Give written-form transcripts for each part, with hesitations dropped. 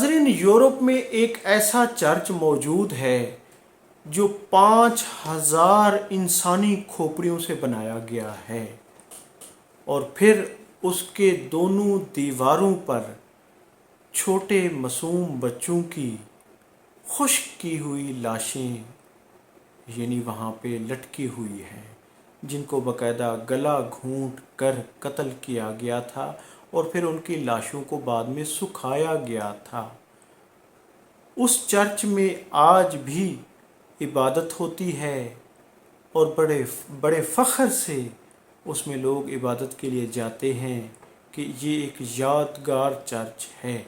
नाज़रीन, यूरोप में एक ऐसा चर्च मौजूद है जो 5000 इंसानी खोपड़ियों से बनाया गया है और फिर उसके दोनों दीवारों पर छोटे मासूम बच्चों की खुश्क की हुई लाशें यानी वहाँ पे लटकी हुई हैं, जिनको बाकायदा गला घूंट कर कत्ल किया गया था और फिर उनकी लाशों को बाद में सुखाया गया था। उस चर्च में आज भी इबादत होती है और बड़े बड़े फ़ख्र से उसमें लोग इबादत के लिए जाते हैं कि ये एक यादगार चर्च है।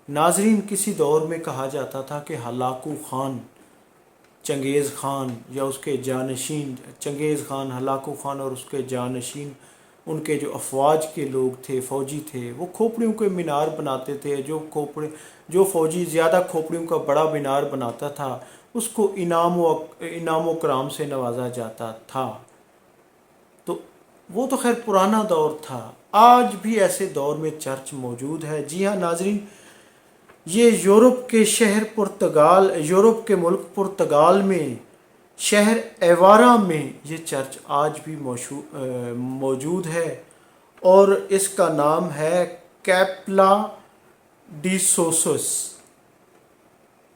नाज़रीन, किसी दौर में कहा जाता था कि हलाकू ख़ान चंगेज़ ख़ान या उसके जानशीन, चंगेज़ ख़ान, हलाकू ख़ान और उसके जानशीन, उनके जो अफवाज के लोग थे, फ़ौजी थे, वो खोपड़ियों के मीनार बनाते थे। जो फ़ौजी ज़्यादा खोपड़ियों का बड़ा मीनार बनाता था उसको इनाम व कराम से नवाजा जाता था। तो वो तो खैर पुराना दौर था। आज भी ऐसे दौर में चर्च मौजूद है। जी हाँ नाज़रीन, ये यूरोप के मुल्क पुर्तगाल में शहर एवारा में ये चर्च आज भी मौजूद है और इसका नाम है कैप्ला डी सोसस।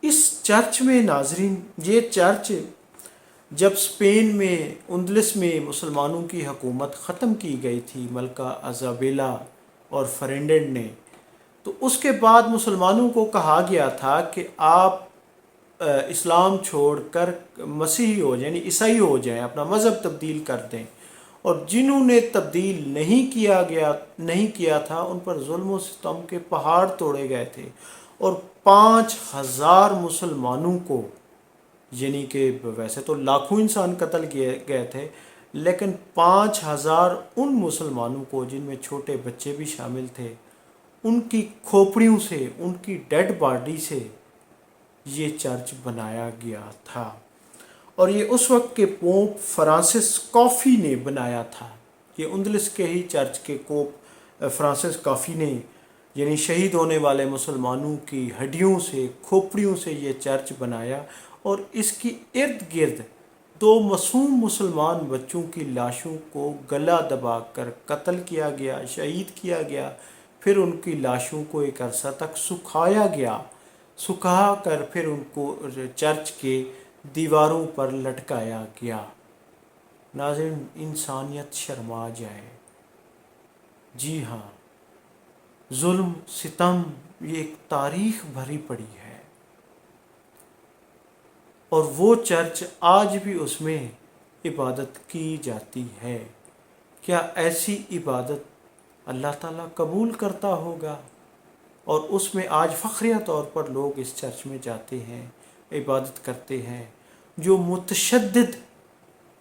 इस चर्च में नाज़रीन, ये चर्च जब स्पेन में उंदलस में मुसलमानों की हुकूमत ख़त्म की गई थी मलका अज़ाबेला और फरेंडेड ने, तो उसके बाद मुसलमानों को कहा गया था कि आप इस्लाम छोड़कर मसीही हो जाएं, यानी ईसाई हो जाएं, अपना मज़हब तब्दील कर दें। और जिन्होंने तब्दील नहीं किया था उन पर जुल्म व सितम के पहाड़ तोड़े गए थे और 5000 मुसलमानों को, यानी कि वैसे तो लाखों इंसान कत्ल किए गए थे, लेकिन 5000 उन मुसलमानों को, जिनमें छोटे बच्चे भी शामिल थे, उनकी खोपड़ियों से, उनकी डेड बॉडी से ये चर्च बनाया गया था। और ये उस वक्त के पोप फ्रांसिस कॉफ़ी ने बनाया था। ये उंदलस के ही चर्च के पोप फ्रांसिस कॉफ़ी ने, यानी शहीद होने वाले मुसलमानों की हड्डियों से, खोपड़ियों से ये चर्च बनाया और इसकी इर्द गिर्द 2 मासूम मुसलमान बच्चों की लाशों को गला दबाकर कत्ल किया गया, शहीद किया गया। फिर उनकी लाशों को एक अरसा तक सुखाया गया, सुखा कर फिर उनको चर्च के दीवारों पर लटकाया गया। नाज़रीन, इंसानियत शर्मा जाए। जी हाँ, जुल्म सितम ये एक तारीख़ भरी पड़ी है और वो चर्च आज भी उसमें इबादत की जाती है। क्या ऐसी इबादत अल्लाह ताला कबूल करता होगा? और उसमें आज फ़ख्रिया तौर पर लोग इस चर्च में जाते हैं, इबादत करते हैं। जो मुतशद्दिद,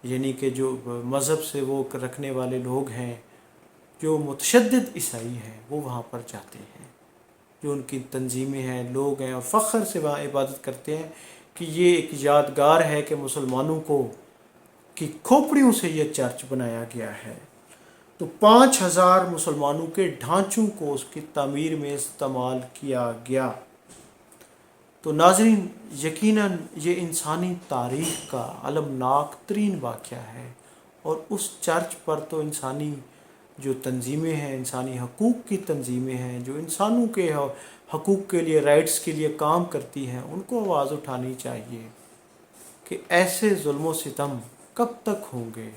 यानी कि जो मज़हब से वो रखने वाले लोग हैं, जो मुतशद्दिद ईसाई हैं, वो वहाँ पर जाते हैं। जो उनकी तंजीमें हैं, लोग हैं, और फ़ख्र से वहाँ इबादत करते हैं कि ये एक यादगार है कि मुसलमानों को की खोपड़ियों से ये चर्च बनाया गया है। तो 5000 मुसलमानों के ढांचों को उसकी तामीर में इस्तेमाल किया गया। तो नाज़रीन, यकीनन ये इंसानी तारीख़ का अलमनाक तरीन वाक़या है और उस चर्च पर तो इंसानी जो तंजीमें हैं, इंसानी हकूक़ की तंजीमें हैं, जो इंसानों के हकूक़ के लिए, राइट्स के लिए काम करती हैं, उनको आवाज़ उठानी चाहिए कि ऐसे जुल्म सितम कब तक होंगे।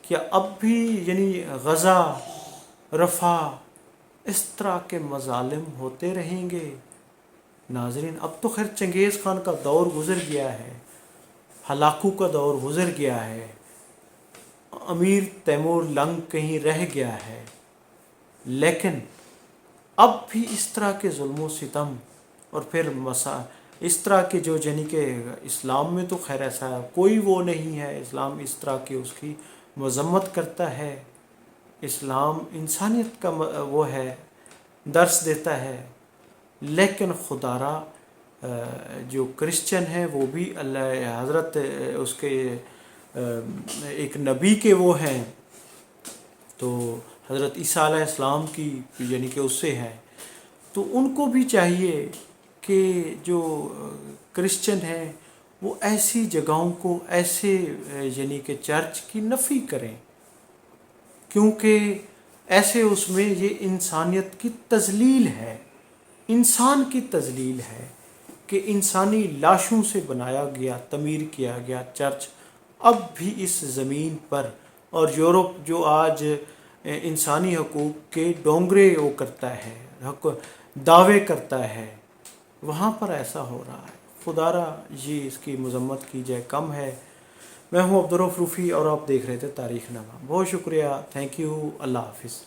क्या अब भी यानी गज़ा, रफ़ा, इस तरह के मज़ालिम होते रहेंगे? नाज़रीन, अब तो खैर चंगेज़ ख़ान का दौर गुज़र गया है, हलाकू का दौर गुज़र गया है, अमीर तैमूर लंग कहीं रह गया है, लेकिन अब भी इस तरह के जुल्म सितम और फिर इस तरह के जो, यानी कि इस्लाम में तो खैर ऐसा कोई वो नहीं है। इस्लाम इस तरह की उसकी मज़म्मत करता है। इस्लाम इंसानियत का वो है, दर्स देता है। लेकिन खुदारा जो क्रिश्चियन हैं वो भी अल्लाह हज़रत उसके एक नबी के वो हैं, तो हज़रत ईसा अलैहिस्सलाम की, यानी कि उससे हैं। تو ان کو بھی چاہیے کہ جو کرسچن ہیں وہ ایسی جگہوں کو، ایسے یعنی کہ چرچ کی نفی کریں، کیونکہ ایسے اس میں یہ انسانیت کی تذلیل ہے، انسان کی تذلیل ہے کہ انسانی لاشوں سے بنایا گیا، تعمیر کیا گیا چرچ اب بھی اس زمین پر، اور یورپ جو آج انسانی حقوق کے ڈونگرے وہ کرتا ہے، دعوے کرتا ہے، وہاں پر ایسا ہو رہا ہے۔ خدا را یہ اس کی مذمت کی جائے، کم ہے۔ میں ہوں عبدالرؤف روفی اور آپ دیکھ رہے تھے تاریخ نامہ۔ بہت شکریہ، تھینک یو، اللہ حافظ۔